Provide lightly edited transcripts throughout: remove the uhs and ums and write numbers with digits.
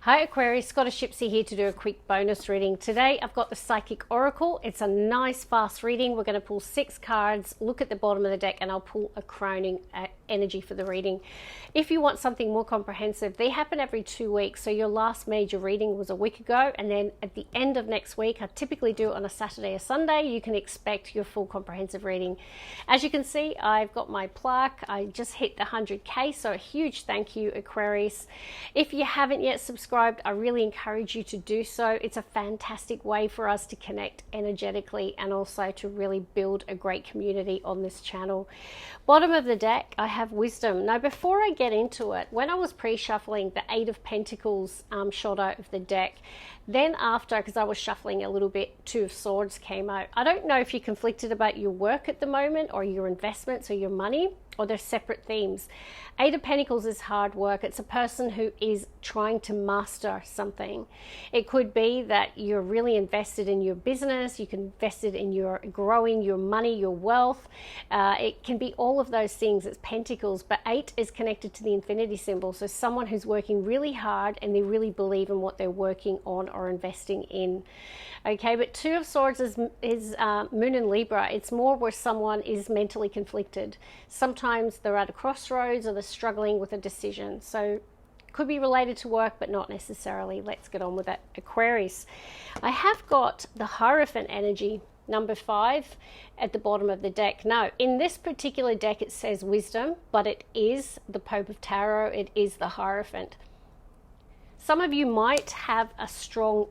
Hi Aquarius, Scottish Gypsy here to do a quick bonus reading. Today I've got the Psychic Oracle. It's a nice fast reading. We're going to pull 6 cards, look at the bottom of the deck, and I'll pull a crowning energy for the reading. If you want something more comprehensive, they happen every 2 weeks. So your last major reading was a week ago, and then at the end of next week, I typically do it on a Saturday or Sunday, you can expect your full comprehensive reading. As you can see, I've got my plaque. I just hit the 100k, so a huge thank you Aquarius. If you haven't yet subscribed, I really encourage you to do so. It's a fantastic way for us to connect energetically and also to really build a great community on this channel. Bottom of the deck, I have Wisdom. Now, before I get into it, when I was pre-shuffling, the 8 of Pentacles shot out of the deck. Then after, because I was shuffling a little bit, 2 of Swords came out. I don't know if you're conflicted about your work at the moment or your investments or your money, or they're separate themes. 8 of Pentacles is hard work. It's a person who is trying to master something. It could be that you're really invested in your business, you can invest it in your growing your money, your wealth. It can be all of those things. It's Pentacles, but 8 is connected to the infinity symbol. So someone who's working really hard and they really believe in what they're working on or investing in. Okay, but 2 of Swords is Moon in Libra. It's more where someone is mentally conflicted. Sometimes they're at a crossroads or they're struggling with a decision. So it could be related to work, but not necessarily. Let's get on with that, Aquarius. I have got the Hierophant energy, number 5, at the bottom of the deck. Now, in this particular deck, it says Wisdom, but it is the Pope of Tarot. It is the Hierophant. Some of you might have a strong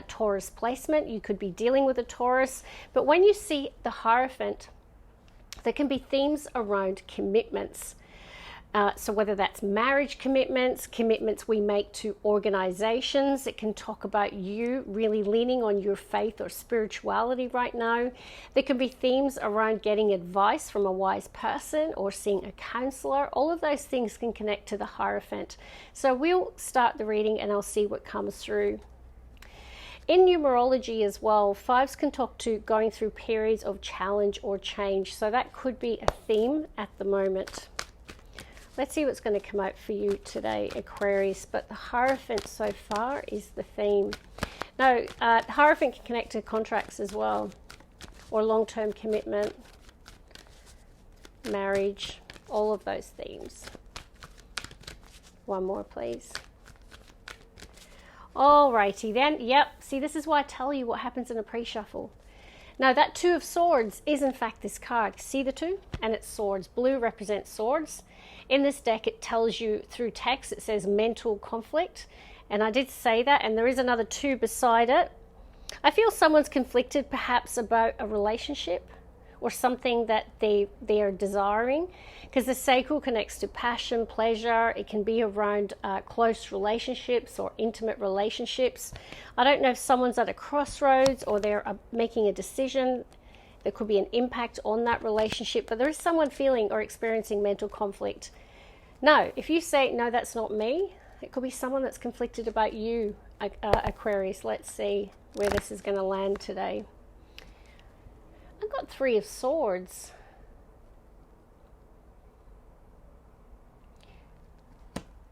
Taurus placement. You could be dealing with a Taurus, but when you see the Hierophant, there can be themes around commitments. So whether that's marriage commitments, commitments we make to organizations, it can talk about you really leaning on your faith or spirituality right now. There can be themes around getting advice from a wise person or seeing a counselor. All of those things can connect to the Hierophant. So we'll start the reading and I'll see what comes through. In numerology as well, 5s can talk to going through periods of challenge or change. So that could be a theme at the moment. Let's see what's going to come out for you today, Aquarius. But the Hierophant so far is the theme. Now, the Hierophant can connect to contracts as well, or long-term commitment, marriage, all of those themes. One more, please. Alrighty then. Yep. See, this is why I tell you what happens in a pre-shuffle. Now, that 2 of Swords is in fact this card. See the 2? And it's swords. Blue represents swords. In this deck, it tells you through text, it says mental conflict. And I did say that, and there is another 2 beside it. I feel someone's conflicted perhaps about a relationship or something that they are desiring, because the sacral connects to passion, pleasure. It can be around close relationships or intimate relationships. I don't know if someone's at a crossroads or they're making a decision. There could be an impact on that relationship, but there is someone feeling or experiencing mental conflict. Now, if you say, no, that's not me, it could be someone that's conflicted about you, Aquarius. Let's see where this is going to land today. I've got 3 of Swords.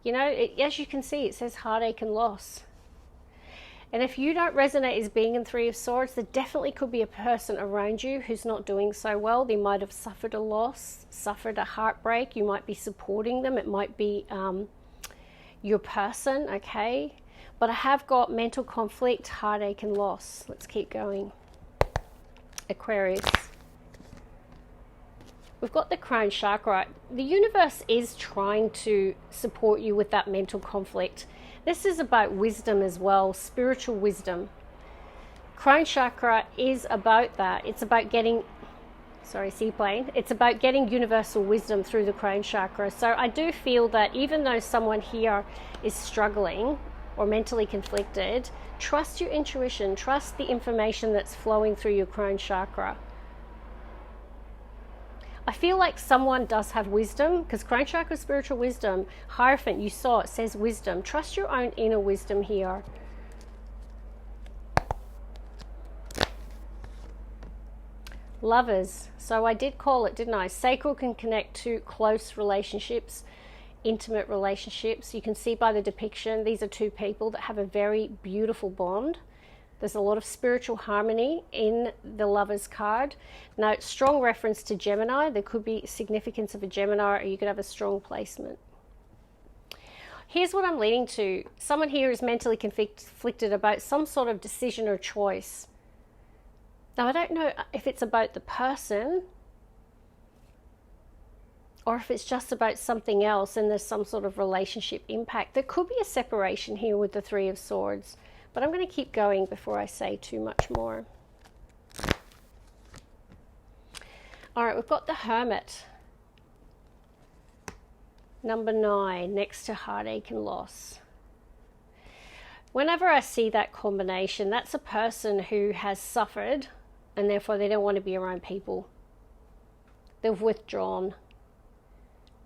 You know, as you can see, it says heartache and loss. And if you don't resonate as being in 3 of Swords, there definitely could be a person around you who's not doing so well. They might have suffered a loss, suffered a heartbreak. You might be supporting them. It might be your person, okay? But I have got mental conflict, heartache, and loss. Let's keep going. Aquarius. We've got the crown chakra. The universe is trying to support you with that mental conflict. This is about wisdom as well, spiritual wisdom. Crown chakra is about that. It's about getting, seaplane. It's about getting universal wisdom through the crown chakra. So I do feel that even though someone here is struggling or mentally conflicted, trust your intuition, trust the information that's flowing through your crown chakra. I feel like someone does have wisdom, because crown chakra is spiritual wisdom. Hierophant, you saw it says wisdom. Trust your own inner wisdom here. Lovers. So I did call it, didn't I? Sacral can connect to close relationships. intimate relationships. You can see by the depiction, these are two people that have a very beautiful bond. There's a lot of spiritual harmony in the Lovers card. Now, strong reference to Gemini. There could be significance of a Gemini, or you could have a strong placement. Here's what I'm leading to. Someone here is mentally conflicted about some sort of decision or choice. Now, I don't know if it's about the person or if it's just about something else and there's some sort of relationship impact. There could be a separation here with the Three of Swords, but I'm going to keep going before I say too much more. All right, we've got the Hermit. Number 9, next to heartache and loss. Whenever I see that combination, that's a person who has suffered and therefore they don't want to be around people. They've withdrawn.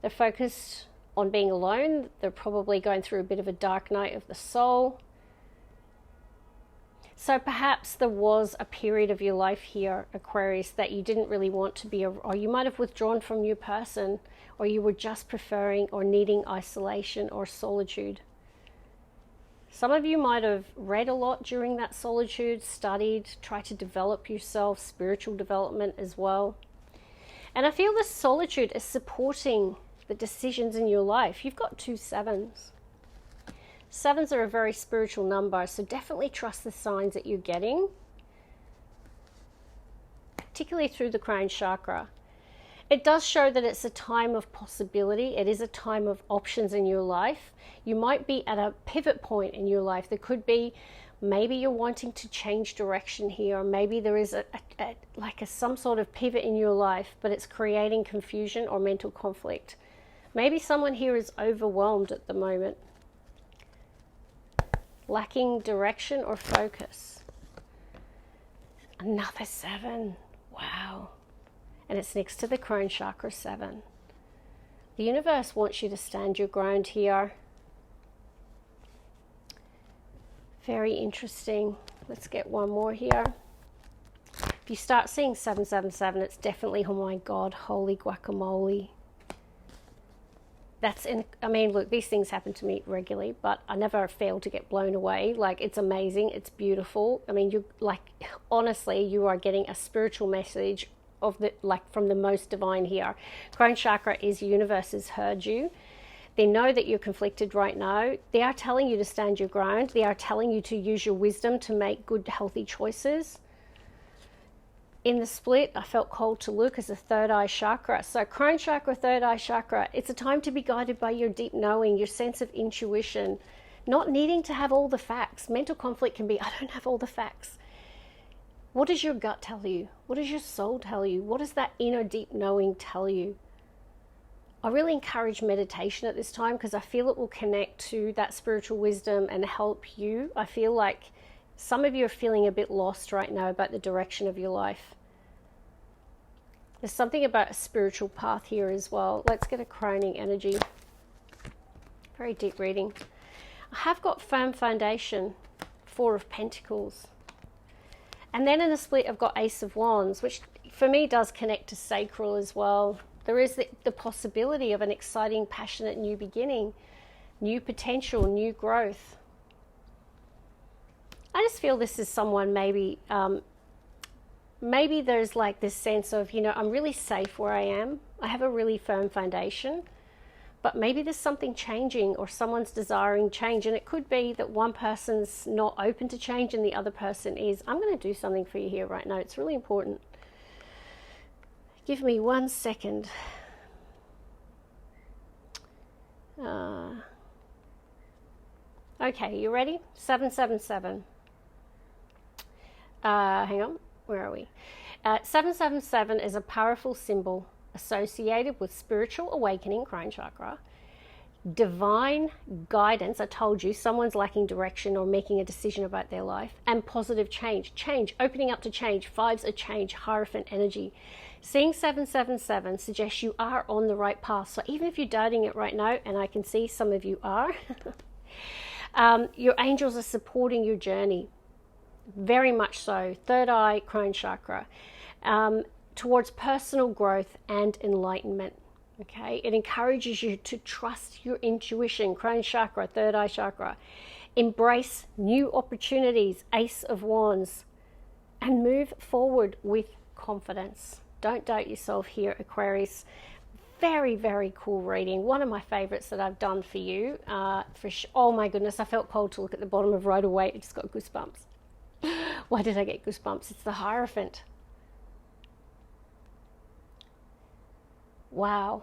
They're focused on being alone. They're probably going through a bit of a dark night of the soul. So perhaps there was a period of your life here, Aquarius, that you didn't really want to be, or you might have withdrawn from your person, or you were just preferring or needing isolation or solitude. Some of you might have read a lot during that solitude, studied, tried to develop yourself, spiritual development as well. And I feel this solitude is supporting the decisions in your life. You've got 2 sevens. Sevens are a very spiritual number, so definitely trust the signs that you're getting, particularly through the crown chakra. It does show that it's a time of possibility. It is a time of options in your life. You might be at a pivot point in your life. There could be, maybe you're wanting to change direction here, or maybe there is some sort of pivot in your life, but it's creating confusion or mental conflict. Maybe someone here is overwhelmed at the moment, lacking direction or focus. Another 7. Wow. And it's next to the crown chakra 7. The universe wants you to stand your ground here. Very interesting. Let's get one more here. If you start seeing 777, it's definitely, oh my God, holy guacamole. I mean, look, these things happen to me regularly, but I never fail to get blown away. Like, it's amazing. It's beautiful. I mean, honestly, you are getting a spiritual message from the most divine here. Crown chakra is universe has heard you. They know that you're conflicted right now. They are telling you to stand your ground. They are telling you to use your wisdom to make good, healthy choices. In the split, I felt called to look as a third eye chakra. So crown chakra, third eye chakra, it's a time to be guided by your deep knowing, your sense of intuition, not needing to have all the facts. Mental conflict can be, I don't have all the facts. What does your gut tell you? What does your soul tell you? What does that inner deep knowing tell you? I really encourage meditation at this time because I feel it will connect to that spiritual wisdom and help you. I feel like some of you are feeling a bit lost right now about the direction of your life. There's something about a spiritual path here as well. Let's get a crowning energy. Very deep reading. I have got firm foundation, 4 of Pentacles. And then in the split, I've got Ace of Wands, which for me does connect to sacral as well. There is the possibility of an exciting, passionate new beginning, new potential, new growth. I just feel this is someone maybe there's like this sense of, I'm really safe where I am. I have a really firm foundation, but maybe there's something changing or someone's desiring change. And it could be that one person's not open to change and the other person is. I'm going to do something for you here right now. It's really important. Give me 1 second. Okay, you ready? 777. Hang on, where are we? 777 is a powerful symbol associated with spiritual awakening, crown chakra, divine guidance. I told you, someone's lacking direction or making a decision about their life, and positive change, opening up to change. 5's a change, Hierophant energy. Seeing 777 suggests you are on the right path. So even if you're doubting it right now, and I can see some of you are, your angels are supporting your journey. Very much so. Third eye, crown chakra, towards personal growth and enlightenment. Okay, it encourages you to trust your intuition, crown chakra, third eye chakra. Embrace new opportunities, Ace of Wands, and move forward with confidence. Don't doubt yourself here, Aquarius. Very, very cool reading. One of my favorites that I've done for you. Oh my goodness, I felt cold to look at the bottom of right away. I just got goosebumps. Why did I get goosebumps? It's the Hierophant. Wow.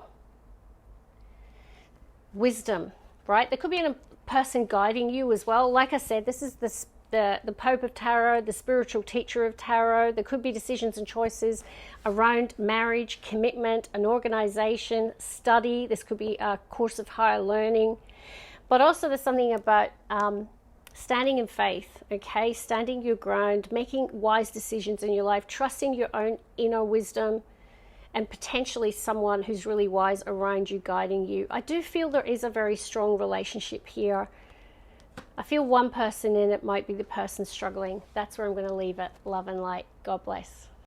Wisdom, right? There could be a person guiding you as well. Like I said, this is the Pope of Tarot, the spiritual teacher of Tarot. There could be decisions and choices around marriage, commitment, an organization, study. This could be a course of higher learning. But also there's something about standing in faith, okay? Standing your ground, making wise decisions in your life, trusting your own inner wisdom, and potentially someone who's really wise around you, guiding you. I do feel there is a very strong relationship here. I feel one person in it might be the person struggling. That's where I'm going to leave it. Love and light. God bless.